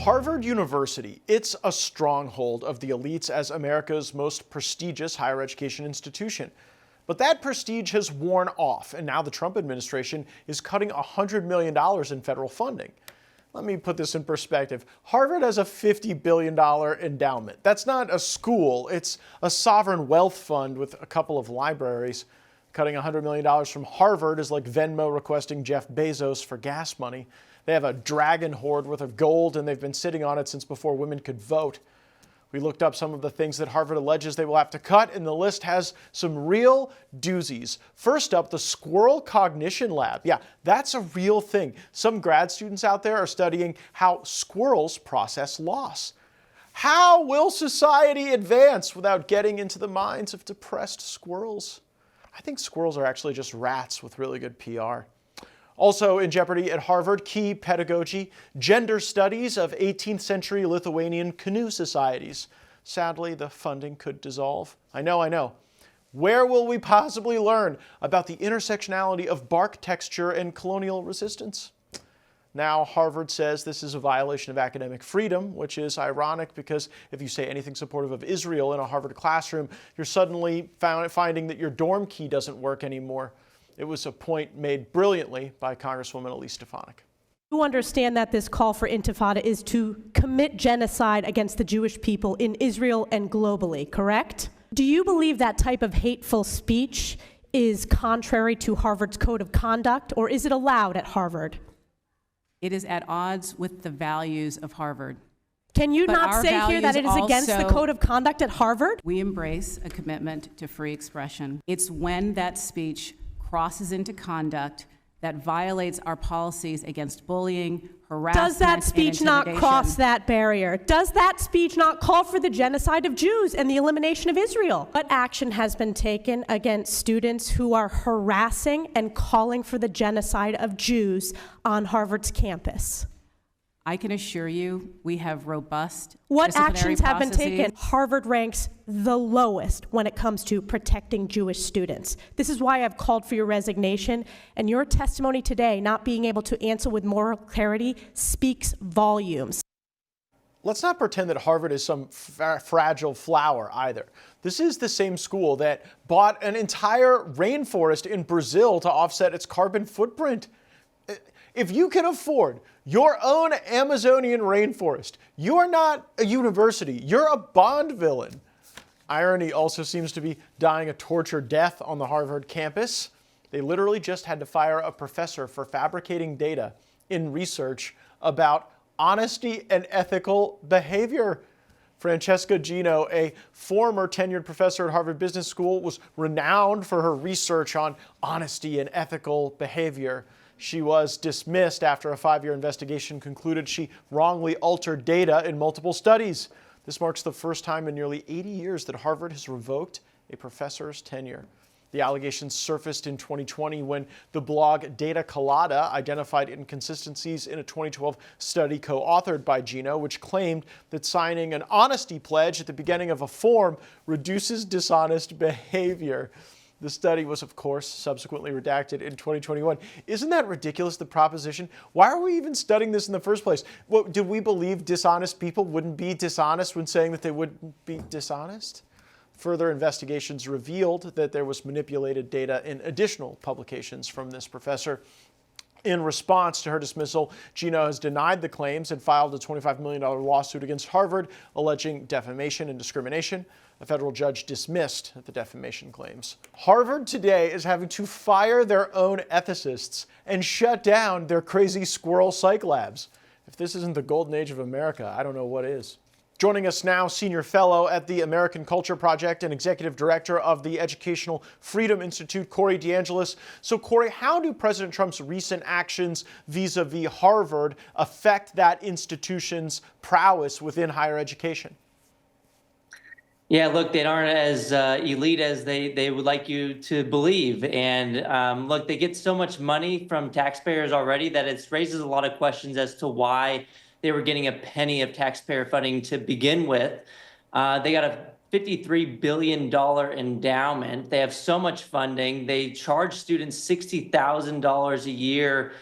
Harvard University, it's a stronghold of the elites as America's most prestigious higher education institution. But that prestige has worn off, and now the Trump administration is cutting $100 million in federal funding. Let me put this in perspective. Harvard has a $50 billion endowment. That's not a school, it's a sovereign wealth fund with a couple of libraries. Cutting $100 million from Harvard is like Venmo requesting Jeff Bezos for gas money. They have a dragon hoard worth of gold, and they've been sitting on it since before women could vote. We looked up some of the things that Harvard alleges they will have to cut, and the list has some real doozies. First up, the Squirrel Cognition Lab. Yeah, that's a real thing. Some grad students out there are studying how squirrels process loss. How will society advance without getting into the minds of depressed squirrels? I think squirrels are actually just rats with really good PR. Also in jeopardy at Harvard, key pedagogy, gender studies of 18th century Lithuanian canoe societies. Sadly, the funding could dissolve. I know. Where will we possibly learn about the intersectionality of bark texture and colonial resistance? Now, Harvard says this is a violation of academic freedom, which is ironic because if you say anything supportive of Israel in a Harvard classroom, you're suddenly finding that your dorm key doesn't work anymore. It was a point made brilliantly by Congresswoman Elise Stefanik. You understand that this call for intifada is to commit genocide against the Jewish people in Israel and globally, correct? Do you believe that type of hateful speech is contrary to Harvard's code of conduct, or is it allowed at Harvard? It is at odds with the values of Harvard. Can you not say here that it is against the code of conduct at Harvard? We embrace a commitment to free expression. It's when that speech crosses into conduct that violates our policies against bullying, harassment, Does that speech not cross that barrier? Does that speech not call for the genocide of Jews and the elimination of Israel? What action has been taken against students who are harassing and calling for the genocide of Jews on Harvard's campus? I can assure you we have robust What actions have been taken? Harvard ranks the lowest when it comes to protecting Jewish students. This is why I've called for your resignation, and your testimony today, not being able to answer with moral clarity, speaks volumes. Let's not pretend that Harvard is some fragile flower either. This is the same school that bought an entire rainforest in Brazil to offset its carbon footprint. If you can afford your own Amazonian rainforest, you are not a university, you're a Bond villain. Irony also seems to be dying a torture death on the Harvard campus. They literally just had to fire a professor for fabricating data in research about honesty and ethical behavior. Francesca Gino, a former tenured professor at Harvard Business School, was renowned for her research on honesty and ethical behavior. She was dismissed after a 5-year investigation concluded she wrongly altered data in multiple studies. This marks the first time in nearly 80 years that Harvard has revoked a professor's tenure. The allegations surfaced in 2020 when the blog Data Colada identified inconsistencies in a 2012 study co-authored by Gino, which claimed that signing an honesty pledge at the beginning of a form reduces dishonest behavior. The study was, of course, subsequently redacted in 2021. Isn't that ridiculous, the proposition? Why are we even studying this in the first place? What, did we believe dishonest people wouldn't be dishonest when saying that they wouldn't be dishonest? Further investigations revealed that there was manipulated data in additional publications from this professor. In response to her dismissal, Gino has denied the claims and filed a $25 million lawsuit against Harvard, alleging defamation and discrimination. A federal judge dismissed the defamation claims. Harvard today is having to fire their own ethicists and shut down their crazy squirrel psych labs. If this isn't the golden age of America, I don't know what is. Joining us now, Senior Fellow at the American Culture Project and Executive Director of the Educational Freedom Institute, Corey DeAngelis. So, Corey, how do President Trump's recent actions vis-a-vis Harvard affect that institution's prowess within higher education? Yeah, look, they aren't as elite as they would like you to believe. And look, they get so much money from taxpayers already that it raises a lot of questions as to why they were getting a penny of taxpayer funding to begin with. They got a $53 billion endowment. They have so much funding. They charge students $60,000 a year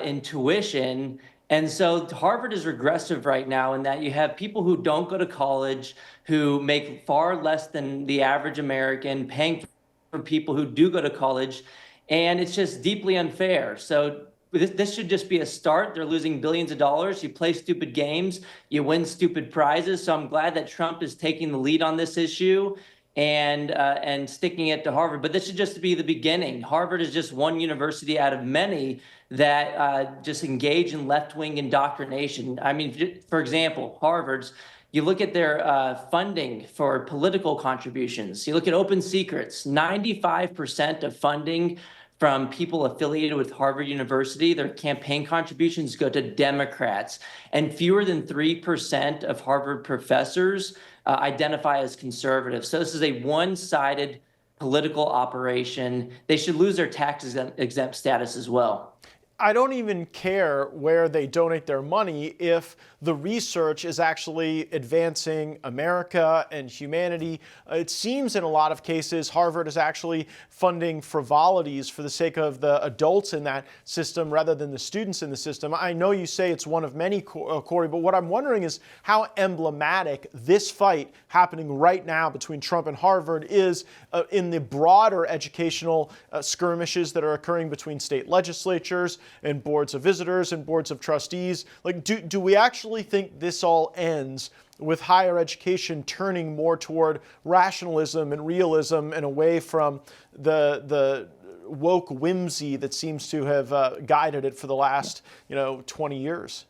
in tuition. And so Harvard is regressive right now in that you have people who don't go to college, who make far less than the average American, paying for people who do go to college. And it's just deeply unfair. So this should just be a start. They're losing billions of dollars. You play stupid games, you win stupid prizes. So I'm glad that Trump is taking the lead on this issue and sticking it to Harvard. But this should just be the beginning. Harvard is just one university out of many that just engage in left-wing indoctrination. I mean, for example, Harvard's, you look at their funding for political contributions. You look at Open Secrets, 95% of funding from people affiliated with Harvard University, their campaign contributions go to Democrats, and fewer than 3% of Harvard professors identify as conservative. So this is a one-sided political operation. They should lose their tax exempt status as well. I don't even care where they donate their money if the research is actually advancing America and humanity. It seems in a lot of cases Harvard is actually funding frivolities for the sake of the adults in that system rather than the students in the system. I know you say it's one of many, Corey, but what I'm wondering is how emblematic this fight happening right now between Trump and Harvard is in the broader educational skirmishes that are occurring between state legislatures and boards of visitors and boards of trustees. Like, do we actually think this all ends with higher education turning more toward rationalism and realism and away from the woke whimsy that seems to have guided it for the last 20 years?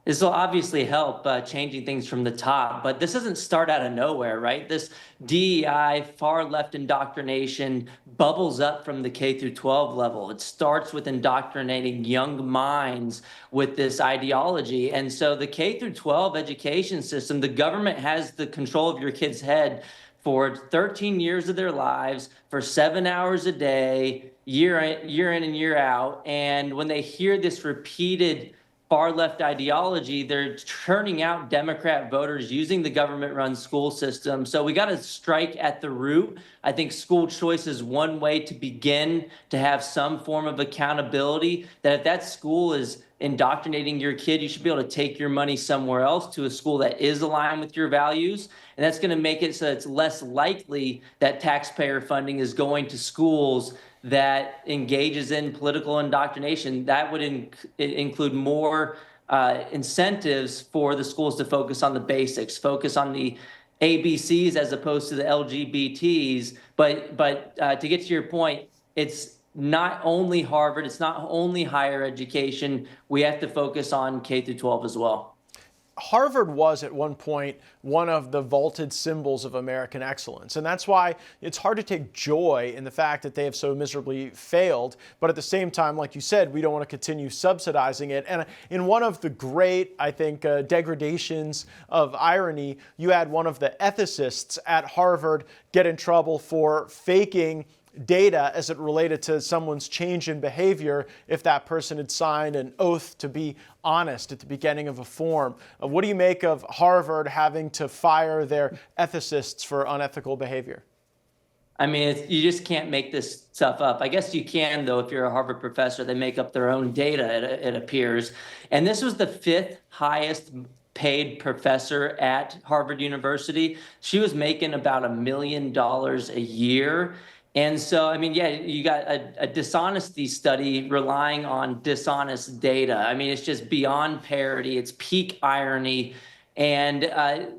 This will obviously help changing things from the top, but this doesn't start out of nowhere, right? This DEI, far left indoctrination bubbles up from the K through 12 level. It starts with indoctrinating young minds with this ideology. And so the K through 12 education system, the government has the control of your kid's head for 13 years of their lives, for 7 hours a day, year in and year out. And when they hear this repeated far left ideology, they're churning out Democrat voters using the government-run school system. So we got to strike at the root. I think school choice is one way to begin to have some form of accountability, that if that school is indoctrinating your kid, you should be able to take your money somewhere else to a school that is aligned with your values. And that's going to make it so it's less likely that taxpayer funding is going to schools that engages in political indoctrination. That would include more incentives for the schools to focus on the basics, focus on the ABCs as opposed to the LGBTs. But to get to your point, it's not only Harvard, it's not only higher education. We have to focus on K through 12 as well. Harvard was at one point one of the vaulted symbols of American excellence. And that's why it's hard to take joy in the fact that they have so miserably failed. But at the same time, like you said, we don't want to continue subsidizing it. And in one of the great, I think, degradations of irony, you had one of the ethicists at Harvard get in trouble for faking data as it related to someone's change in behavior if that person had signed an oath to be honest at the beginning of a form. What do you make of Harvard having to fire their ethicists for unethical behavior? I mean, you just can't make this stuff up. I guess you can, though, if you're a Harvard professor. They make up their own data, it appears. And this was the 5th highest paid professor at Harvard University. She was making about $1 million a year. And so, I mean, yeah, you got a dishonesty study relying on dishonest data. I mean, it's just beyond parody. It's peak irony. And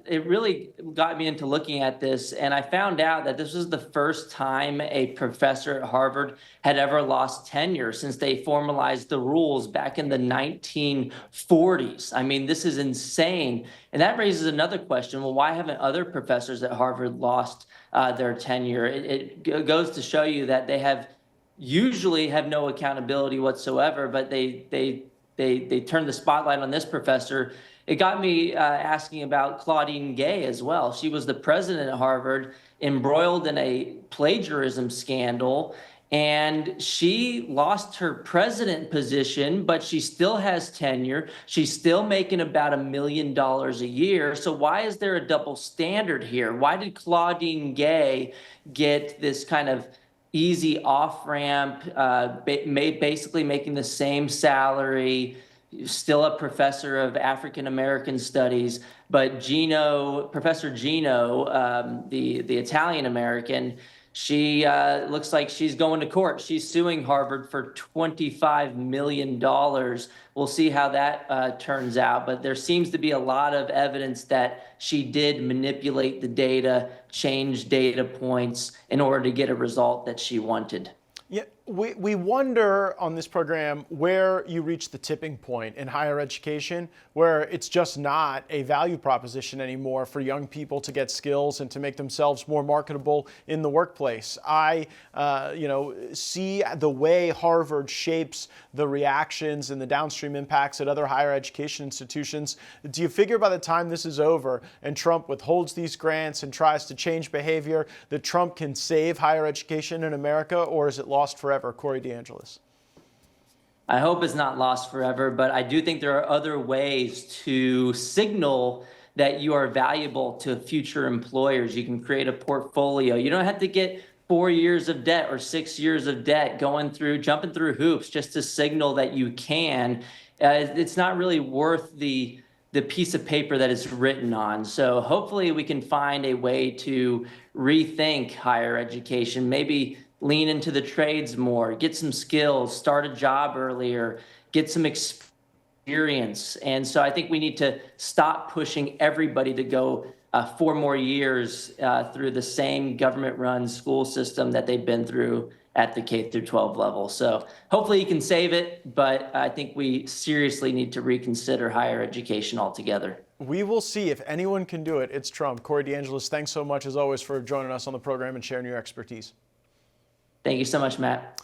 it really got me into looking at this. And I found out that this was the first time a professor at Harvard had ever lost tenure since they formalized the rules back in the 1940s. I mean, this is insane. And that raises another question. Well, why haven't other professors at Harvard lost their tenure? It goes to show you that they usually have no accountability whatsoever, but they turn the spotlight on this professor. It got me asking about Claudine Gay as well. She was the president at Harvard, embroiled in a plagiarism scandal, and she lost her president position, but she still has tenure. She's still making about $1 million a year. So why is there a double standard here? Why did Claudine Gay get this kind of easy off-ramp, basically making the same salary, still a professor of African American studies, but Professor Gino, the Italian American, she looks like she's going to court. She's suing Harvard for $25 million. We'll see how that turns out. But there seems to be a lot of evidence that she did manipulate the data, change data points in order to get a result that she wanted. Yeah, we wonder on this program where you reach the tipping point in higher education, where it's just not a value proposition anymore for young people to get skills and to make themselves more marketable in the workplace. I, see the way Harvard shapes the reactions and the downstream impacts at other higher education institutions. Do you figure by the time this is over and Trump withholds these grants and tries to change behavior, that Trump can save higher education in America, or is it lost forever? Corey DeAngelis. I hope it's not lost forever, but I do think there are other ways to signal that you are valuable to future employers. You can create a portfolio. You don't have to get 4 years of debt or 6 years of debt jumping through hoops just to signal that you can. It's not really worth the piece of paper that it's written on. So hopefully we can find a way to rethink higher education, maybe lean into the trades more, get some skills, start a job earlier, get some experience. And so I think we need to stop pushing everybody to go 4 more years through the same government-run school system that they've been through at the K through 12 level. So hopefully you can save it, but I think we seriously need to reconsider higher education altogether. We will see. If anyone can do it, it's Trump. Corey DeAngelis, thanks so much as always for joining us on the program and sharing your expertise. Thank you so much, Matt.